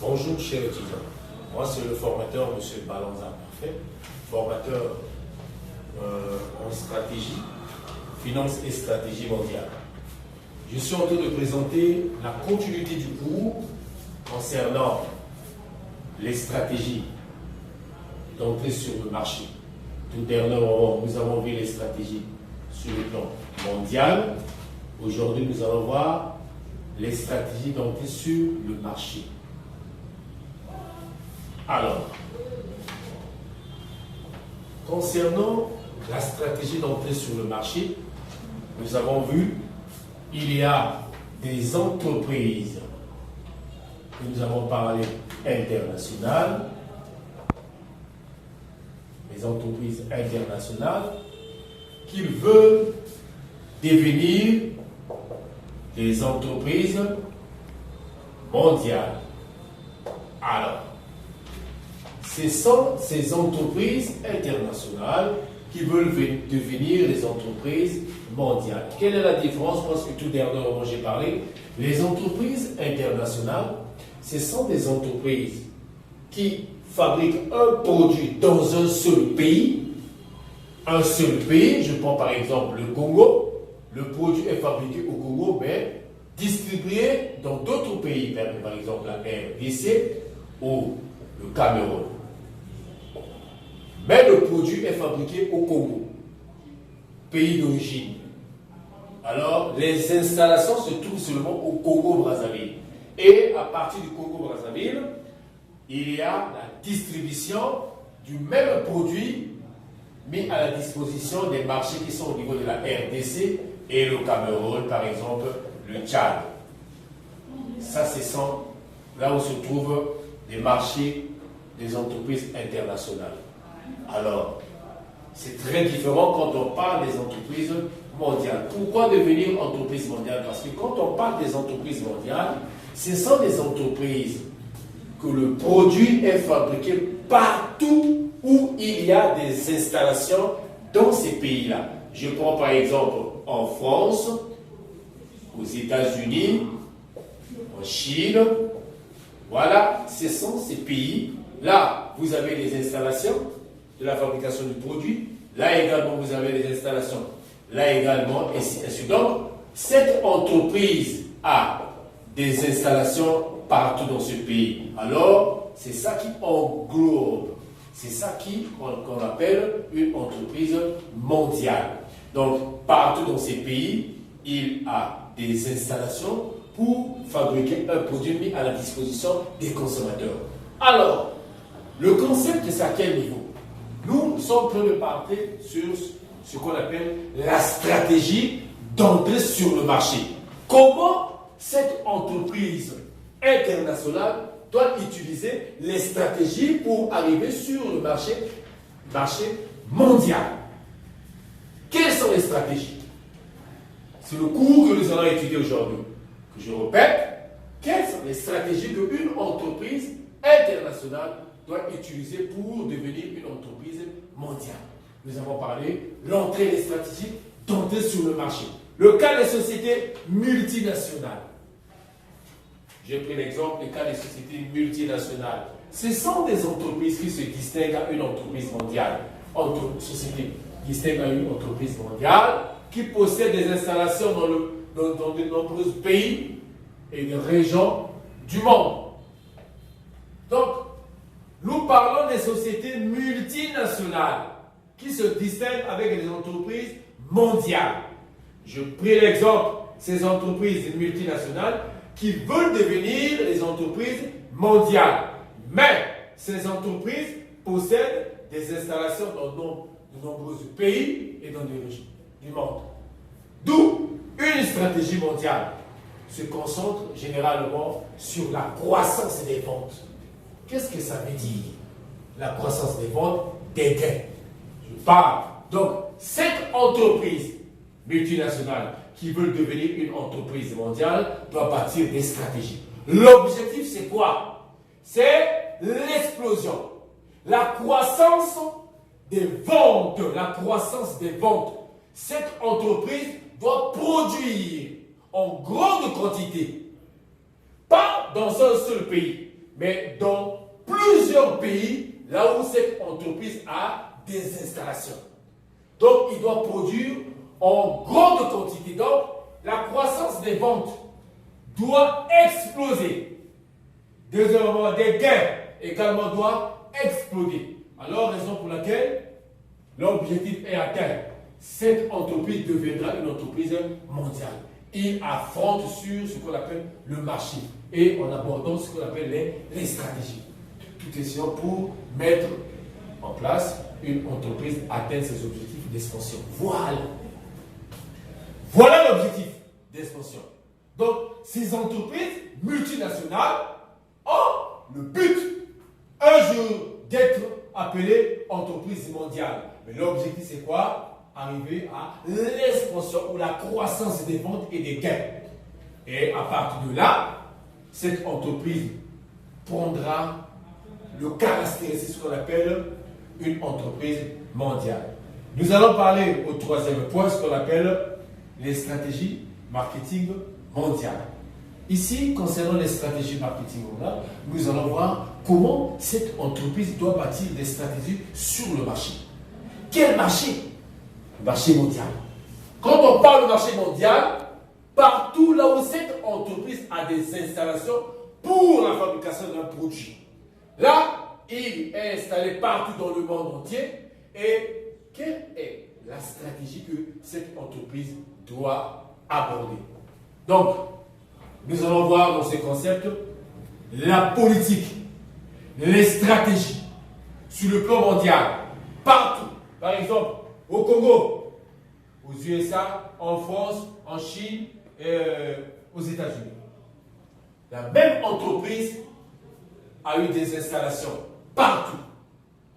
Bonjour chers étudiants, moi c'est le formateur M. Balanza Parfait, formateur en stratégie, finance et stratégie mondiale. Je suis en train de présenter la continuité du cours concernant les stratégies d'entrée sur le marché. Tout dernièrement, nous avons vu les stratégies sur le plan mondial. Aujourd'hui, nous allons voir les stratégies d'entrée sur le marché. Alors, concernant la stratégie d'entrée sur le marché, nous avons vu, il y a des entreprises que nous avons parlé internationales, les entreprises internationales qui veulent devenir des entreprises mondiales. Alors, ce sont ces entreprises internationales qui veulent devenir des entreprises mondiales. Quelle est la différence? Parce que tout dernièrement j'ai parlé, les entreprises internationales, ce sont des entreprises qui fabriquent un produit dans un seul pays. Un seul pays, je prends par exemple le Congo. Le produit est fabriqué au Congo, mais distribué dans d'autres pays, par exemple la RDC ou le Cameroun. Mais le produit est fabriqué au Congo, pays d'origine. Alors, les installations se trouvent seulement au Congo-Brazzaville. Et à partir du Congo-Brazzaville, il y a la distribution du même produit mis à la disposition des marchés qui sont au niveau de la RDC et le Cameroun, par exemple, le Tchad. Ça, ce sont là où se trouvent les marchés des entreprises internationales. Alors, c'est très différent quand on parle des entreprises mondiales. Pourquoi devenir entreprise mondiale? Parce que quand on parle des entreprises mondiales, ce sont des entreprises que le produit est fabriqué partout où il y a des installations dans ces pays-là. Je prends par exemple en France, aux États-Unis, en Chine. Voilà, ce sont ces pays. Là, vous avez les installations de la fabrication du produit. Là également, vous avez les installations. Là également, et ainsi de suite. Donc, cette entreprise a des installations partout dans ce pays. Alors, c'est ça qui englobe. C'est ça qu'on appelle une entreprise mondiale. Donc, partout dans ces pays, il a des installations pour fabriquer un produit mis à la disposition des consommateurs. Alors, le concept, c'est à quel niveau? Nous sommes en train de parler sur ce qu'on appelle la stratégie d'entrée sur le marché. Comment cette entreprise internationale doit utiliser les stratégies pour arriver sur le marché mondial. Quelles sont les stratégies? C'est le cours que nous allons étudier aujourd'hui. Que je répète, quelles sont les stratégies qu'une entreprise internationale doit utiliser pour devenir une entreprise mondiale? Nous avons parlé de l'entrée des stratégies d'entrée sur le marché. Le cas des sociétés multinationales. J'ai pris l'exemple des cas des sociétés multinationales. Ce sont des entreprises qui se distinguent à une entreprise mondiale. Une société distingue à une entreprise mondiale qui possède des installations dans de nombreux pays et des régions du monde. Donc, nous parlons des sociétés multinationales qui se distinguent avec des entreprises mondiales. Je pris l'exemple, ces entreprises multinationales qui veulent devenir des entreprises mondiales. Mais ces entreprises possèdent des installations dans de nombreux pays et dans des régions du monde. D'où une stratégie mondiale se concentre généralement sur la croissance des ventes. Qu'est-ce que ça veut dire? La croissance des ventes, des gains. Je parle. Donc, cette entreprise multinationale qui veut devenir une entreprise mondiale doit bâtir des stratégies. L'objectif, c'est quoi? C'est l'explosion. La croissance des ventes. La croissance des ventes. Cette entreprise doit produire en grande quantité. Pas dans un seul pays, mais dans plusieurs pays, là où cette entreprise a des installations. Donc, il doit produire en grande quantité. Donc, la croissance des ventes doit exploser. Deuxièmement, des gains également doivent exploser. Alors, raison pour laquelle l'objectif est atteint. Cette entreprise deviendra une entreprise mondiale. Il affronte sur ce qu'on appelle le marché et en abordant ce qu'on appelle les stratégies. Tout essayant pour mettre en place une entreprise atteindre ses objectifs d'expansion. Voilà. Voilà l'objectif d'expansion. Donc, ces entreprises multinationales ont le but, un jour, d'être appelées entreprises mondiales. Mais l'objectif, c'est quoi? Arriver à l'expansion ou la croissance des ventes et des gains. Et à partir de là, cette entreprise prendra le caractéristique, ce qu'on appelle une entreprise mondiale. Nous allons parler au troisième point, ce qu'on appelle les stratégies marketing mondiales. Ici, concernant les stratégies marketing mondiales, nous allons voir comment cette entreprise doit bâtir des stratégies sur le marché. Quel marché? Le marché mondial. Quand on parle de marché mondial, partout là où cette entreprise a des installations pour la fabrication d'un produit. Là, il est installé partout dans le monde entier. Et quelle est la stratégie que cette entreprise doit aborder? Donc, nous allons voir dans ce concept la politique, les stratégies sur le plan mondial, partout. Par exemple, au Congo, aux USA, en France, en Chine et aux États-Unis. La même entreprise a eu des installations partout.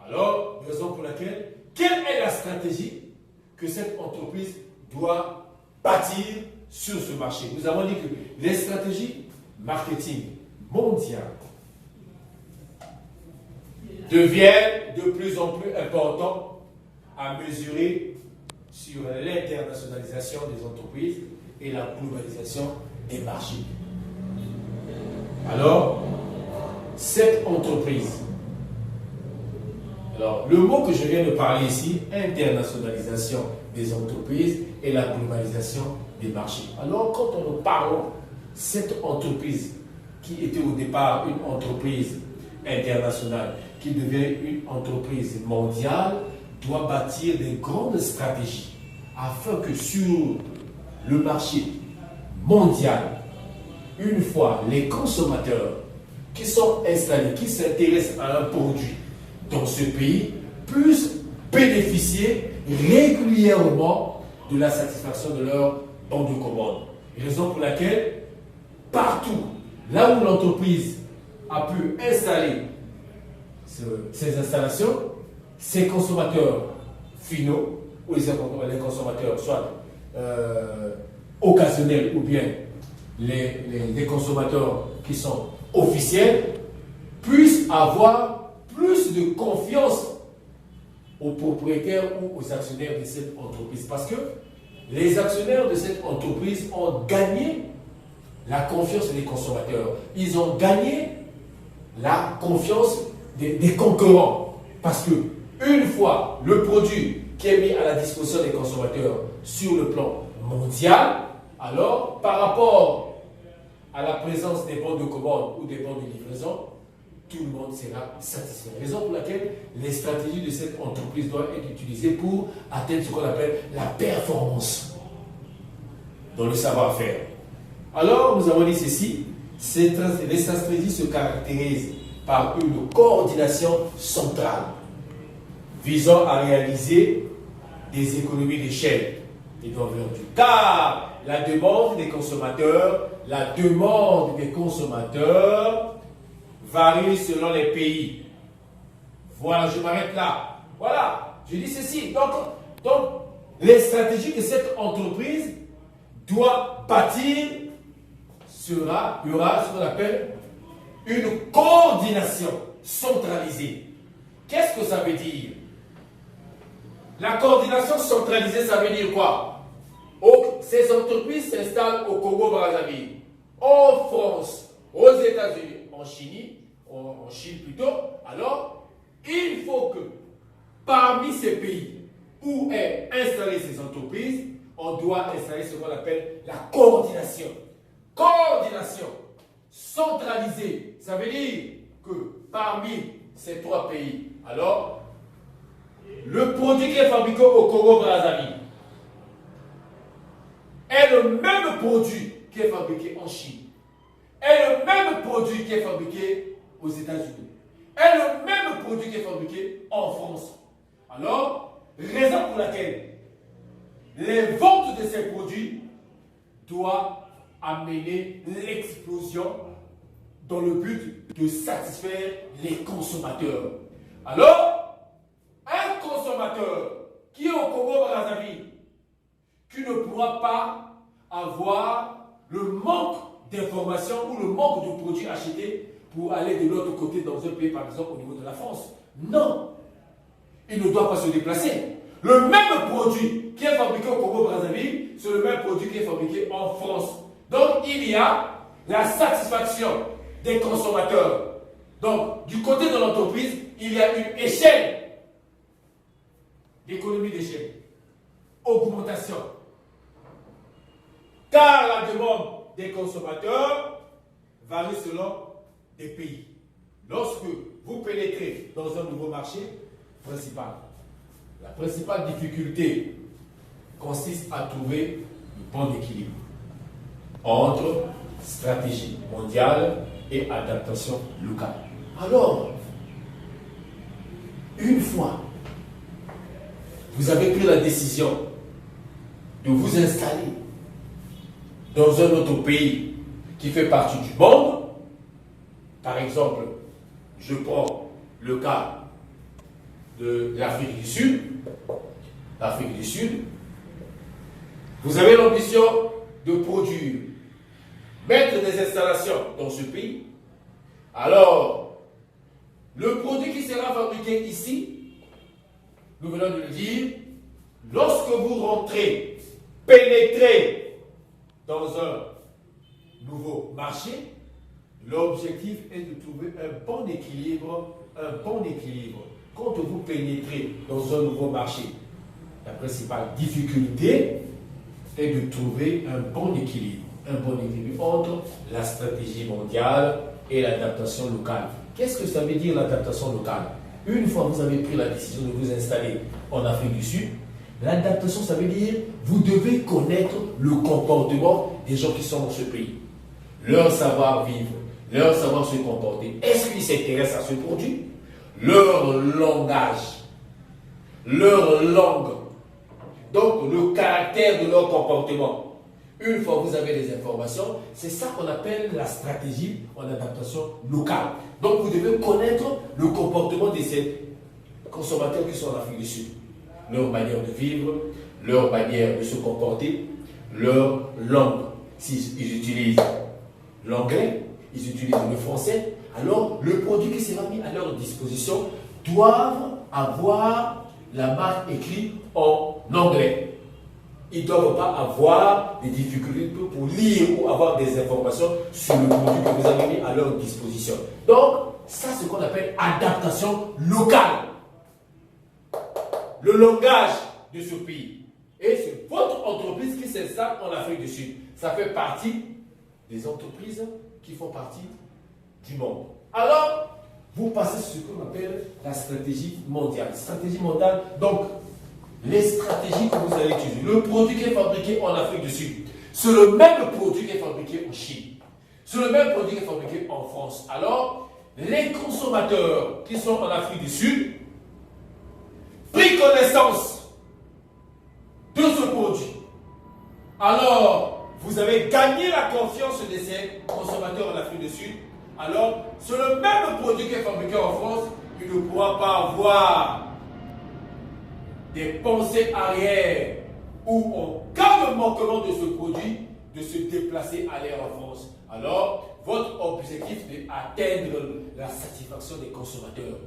Alors, raison pour laquelle, quelle est la stratégie que cette entreprise doit bâtir sur ce marché? Nous avons dit que les stratégies marketing mondiales deviennent de plus en plus importantes à mesurer sur l'internationalisation des entreprises et la globalisation des marchés. Alors, cette entreprise, alors le mot que je viens de parler ici, internationalisation des entreprises et la globalisation des marchés. Alors, quand nous parlons cette entreprise qui était au départ une entreprise internationale, qui devient une entreprise mondiale, doit bâtir des grandes stratégies afin que sur le marché mondial, une fois les consommateurs qui sont installés, qui s'intéressent à un produit dans ce pays, puissent bénéficier régulièrement de la satisfaction de leur bon de commande. Raison pour laquelle, partout, là où l'entreprise a pu installer ces installations, ces consommateurs finaux, ou les consommateurs soit occasionnels ou bien les consommateurs qui sont officiels, puissent avoir plus de confiance aux propriétaires ou aux actionnaires de cette entreprise. Parce que les actionnaires de cette entreprise ont gagné la confiance des consommateurs. Ils ont gagné la confiance des concurrents. Parce que une fois le produit qui est mis à la disposition des consommateurs sur le plan mondial, alors par rapport à la présence des bons de commande ou des bons de livraison, tout le monde sera satisfait. Raison pour laquelle les stratégies de cette entreprise doivent être utilisées pour atteindre ce qu'on appelle la performance dans le savoir-faire. Alors, nous avons dit ceci, les stratégies se caractérisent par une coordination centrale visant à réaliser des économies d'échelle et d'envergure. Car la demande des consommateurs varie selon les pays. Voilà, je m'arrête là. Voilà, je dis ceci. Donc, les stratégies que cette entreprise doit bâtir il y aura ce qu'on appelle une coordination centralisée. Qu'est-ce que ça veut dire? La coordination centralisée, ça veut dire quoi? Ces entreprises s'installent au Congo-Brazzaville, en France, aux États-Unis, en Chine, en Chine plutôt, alors il faut que parmi ces pays où est installée ces entreprises, on doit installer ce qu'on appelle la coordination. Coordination centralisée, ça veut dire que parmi ces 3 pays, alors le produit qui est fabriqué au Congo-Brazzaville est le même produit qui est fabriqué en Chine, est le même produit qui est fabriqué aux États-Unis, est le même produit qui est fabriqué en France. Alors, raison pour laquelle les ventes de ces produits doivent amener l'explosion dans le but de satisfaire les consommateurs. Alors, un consommateur qui est au Congo-Brazzaville, qui ne pourra pas avoir le manque d'informations ou le manque de produits achetés pour aller de l'autre côté dans un pays, par exemple au niveau de la France. Non, il ne doit pas se déplacer. Le même produit qui est fabriqué au Congo-Brazzaville, c'est le même produit qui est fabriqué en France. Donc, il y a la satisfaction des consommateurs. Donc, du côté de l'entreprise, il y a une échelle d'économie d'échelle. Augmentation. Car la demande des consommateurs varie selon des pays. Lorsque vous pénétrez dans un nouveau marché principal, la principale difficulté consiste à trouver le bon équilibre entre stratégie mondiale et adaptation locale. Alors, une fois vous avez pris la décision de vous installer dans un autre pays qui fait partie du monde, par exemple, je prends le cas de l'Afrique du Sud. L'Afrique du Sud, vous avez l'ambition de produire, mettre des installations dans ce pays. Alors, le produit qui sera fabriqué ici, nous venons de le dire, lorsque vous rentrez, pénétrez dans un nouveau marché, l'objectif est de trouver un bon équilibre, Quand vous pénétrez dans un nouveau marché, la principale difficulté est de trouver un bon équilibre entre la stratégie mondiale et l'adaptation locale. Qu'est-ce que ça veut dire l'adaptation locale? Une fois que vous avez pris la décision de vous installer en Afrique du Sud, l'adaptation, ça veut dire vous devez connaître le comportement des gens qui sont dans ce pays, leur savoir-vivre, leur savoir se comporter. Est-ce qu'ils s'intéressent à ce produit? Leur langage, leur langue, donc le caractère de leur comportement. Une fois que vous avez les informations, c'est ça qu'on appelle la stratégie en adaptation locale. Donc vous devez connaître le comportement de ces consommateurs qui sont en Afrique du Sud. Leur manière de vivre, leur manière de se comporter, leur langue. S'ils utilisent l'anglais, ils utilisent le français, alors le produit qui sera mis à leur disposition doivent avoir la marque écrite en anglais. Ils ne doivent pas avoir des difficultés pour lire ou avoir des informations sur le produit que vous avez mis à leur disposition. Donc, ça c'est ce qu'on appelle adaptation locale. Le langage de ce pays. Et c'est votre entreprise qui s'installe en Afrique du Sud. Ça fait partie des entreprises qui font partie du monde. Alors, vous passez sur ce qu'on appelle la stratégie mondiale. Stratégie mondiale, donc, les stratégies que vous allez utiliser. Le produit qui est fabriqué en Afrique du Sud, c'est le même produit qui est fabriqué en Chine. C'est le même produit qui est fabriqué en France. Alors, les consommateurs qui sont en Afrique du Sud, pris connaissance de ce produit, alors vous avez gagné la confiance de ces consommateurs en Afrique du Sud. Alors, c'est le même produit qui est fabriqué en France, il ne pourra pas avoir des pensées arrière ou en cas de manquement de ce produit, de se déplacer aller en France. Alors, votre objectif est d'atteindre la satisfaction des consommateurs.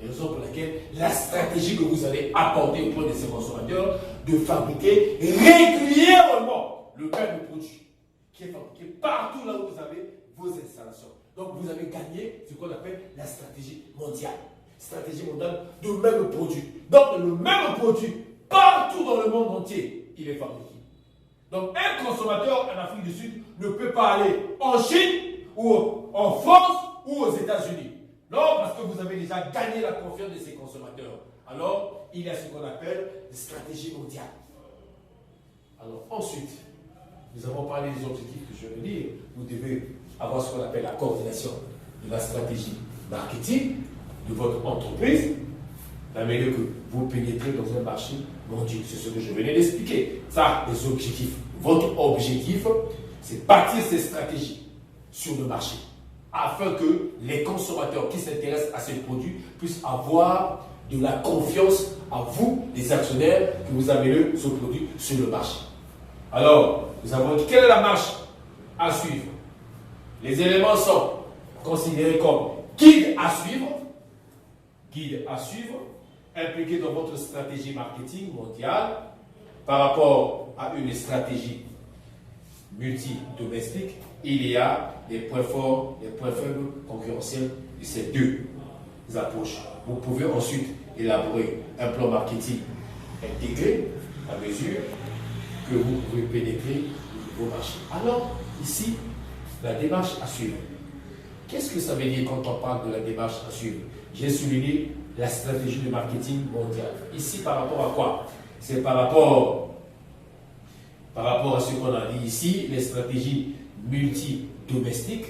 Et raison pour laquelle la stratégie que vous allez apporter auprès de ces consommateurs, de fabriquer régulièrement le même produit qui est fabriqué partout là où vous avez vos installations. Donc vous avez gagné ce qu'on appelle la stratégie mondiale. Stratégie mondiale de même produit. Donc le même produit, partout dans le monde entier, il est fabriqué. Donc un consommateur en Afrique du Sud ne peut pas aller en Chine ou en France ou aux États-Unis. Non, parce que vous avez déjà gagné la confiance de ces consommateurs. Alors, il y a ce qu'on appelle une stratégie mondiale. Alors ensuite, nous avons parlé des objectifs que je vais dire. Vous devez avoir ce qu'on appelle la coordination de la stratégie marketing de votre entreprise, la manière que vous pénétrez dans un marché mondial. C'est ce que je venais d'expliquer. Ça, les objectifs. Votre objectif, c'est bâtir ces stratégies sur le marché afin que les consommateurs qui s'intéressent à ces produits puissent avoir de la confiance à vous, les actionnaires, que vous amènez ce produit sur le marché. Alors, nous avons dit quelle est la marche à suivre. Les éléments sont considérés comme guides à suivre, impliqués dans votre stratégie marketing mondiale par rapport à une stratégie multi-domestique. Il y a des points forts, des points faibles concurrentiels de ces deux approches. Vous pouvez ensuite élaborer un plan marketing intégré à mesure que vous pouvez pénétrer le nouveau marché. Alors, ici, la démarche à suivre. Qu'est-ce que ça veut dire quand on parle de la démarche à suivre? J'ai souligné la stratégie de marketing mondial. Ici, par rapport à quoi? C'est par rapport à ce qu'on a dit ici, les stratégies multi-domestiques.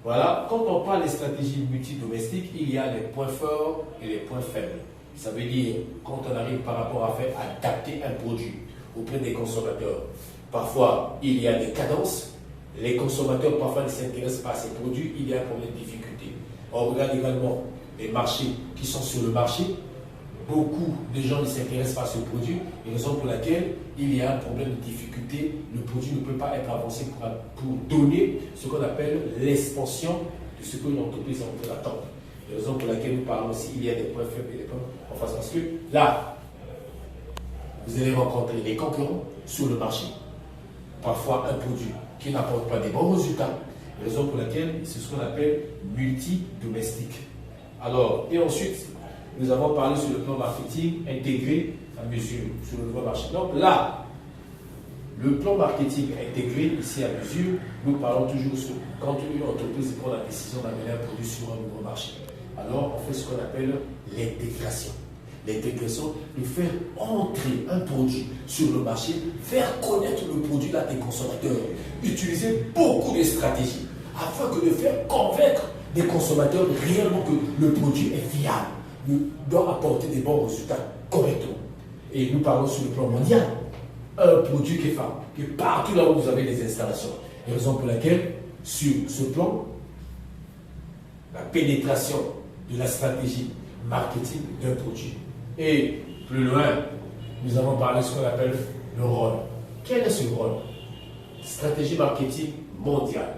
Voilà, quand on parle des stratégies multi-domestiques, il y a les points forts et les points faibles. Ça veut dire, quand on arrive par rapport à faire adapter un produit auprès des consommateurs, parfois il y a des cadences, les consommateurs parfois ne s'intéressent pas à ces produits, il y a un problème de difficulté. On regarde également les marchés qui sont sur le marché, beaucoup de gens ne s'intéressent pas à ce produit, et raison pour laquelle il y a un problème de difficulté, le produit ne peut pas être avancé pour donner ce qu'on appelle l'expansion de ce que l'entreprise est en train d'attendre. La raison pour laquelle nous parlons aussi, il y a des points faibles et des points en face, parce que là, vous allez rencontrer les concurrents sur le marché, parfois un produit qui n'apporte pas des bons résultats, la raison pour laquelle c'est ce qu'on appelle multi-domestique. Alors, et ensuite, nous avons parlé sur le plan marketing intégré à mesure sur le nouveau marché. Donc là, le plan marketing intégré ici à mesure, nous parlons toujours sur quand une entreprise prend la décision d'amener un produit sur un nouveau marché. Alors, on fait ce qu'on appelle l'intégration. L'intégration, de faire entrer un produit sur le marché, faire connaître le produit à des consommateurs, utiliser beaucoup de stratégies afin que de faire convaincre des consommateurs réellement que le produit est fiable, doit apporter des bons résultats correctement. Et nous parlons sur le plan mondial, un produit qui est fabriqué partout là où vous avez des installations. Et raison pour laquelle, sur ce plan, la pénétration de la stratégie marketing d'un produit. Et plus loin, nous avons parlé de ce qu'on appelle le rôle. Quel est ce rôle? Stratégie marketing mondiale,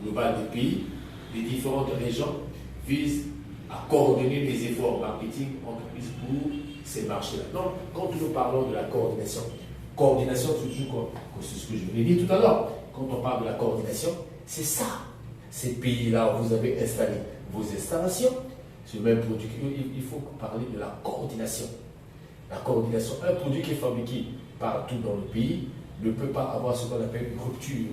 globale des pays, des différentes régions, vise à coordonner les efforts marketing entreprises pour ces marchés-là. Donc, quand nous parlons de la coordination, toujours comme c'est ce que je vous l'ai dit tout à l'heure, quand on parle de la coordination, c'est ça. Ces pays-là où vous avez installé vos installations, sur le même produit, il faut parler de la coordination. La coordination, un produit qui est fabriqué partout dans le pays ne peut pas avoir ce qu'on appelle une rupture.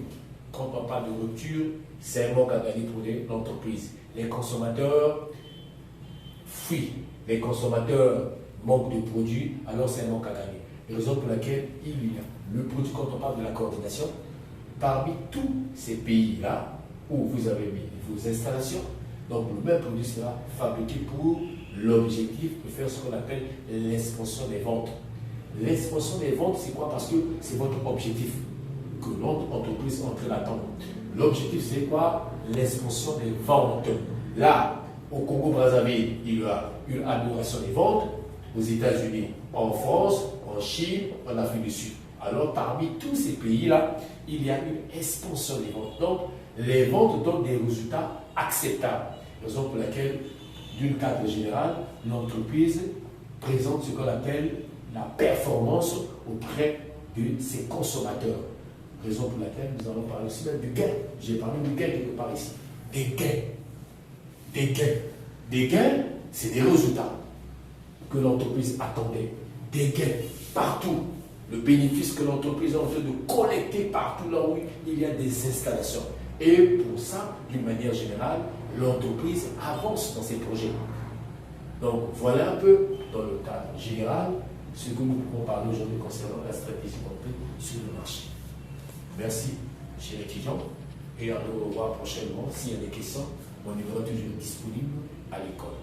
Quand on parle de rupture, c'est un manque à gagner pour l'entreprise. Les consommateurs fuient, les consommateurs manquent de produits, alors c'est un manque à gagner. La raison pour laquelle il y a le produit, quand on parle de la coordination, parmi tous ces pays-là où vous avez mis vos installations, donc le même produit sera fabriqué pour l'objectif de faire ce qu'on appelle l'expansion des ventes. L'expansion des ventes, c'est quoi? Parce que c'est votre objectif que notre entreprise est en train d'attendre. L'objectif, c'est quoi? L'expansion des ventes. Là, au Congo-Brazzaville, il y a une amélioration des ventes. Aux États-Unis, en France, en Chine, en Afrique du Sud. Alors, parmi tous ces pays-là, il y a une expansion des ventes. Donc, les ventes donnent des résultats acceptables. Raison pour laquelle, d'une cadre générale, l'entreprise présente ce qu'on appelle la performance auprès de ses consommateurs. Raison pour laquelle nous allons parler aussi même du gain. J'ai parlé du gain quelque part ici. des gains. Des gains. Des gains, c'est des résultats que l'entreprise attendait. Des gains partout. Le bénéfice que l'entreprise est en train de collecter partout là où il y a des installations. Et pour ça, d'une manière générale, l'entreprise avance dans ses projets. Donc voilà un peu, dans le cadre général, ce que nous pouvons parler aujourd'hui concernant la stratégie d'entreprise sur le marché. Merci, chers étudiants, et on nous revoit prochainement. S'il y a des questions, on est toujours disponible à l'école.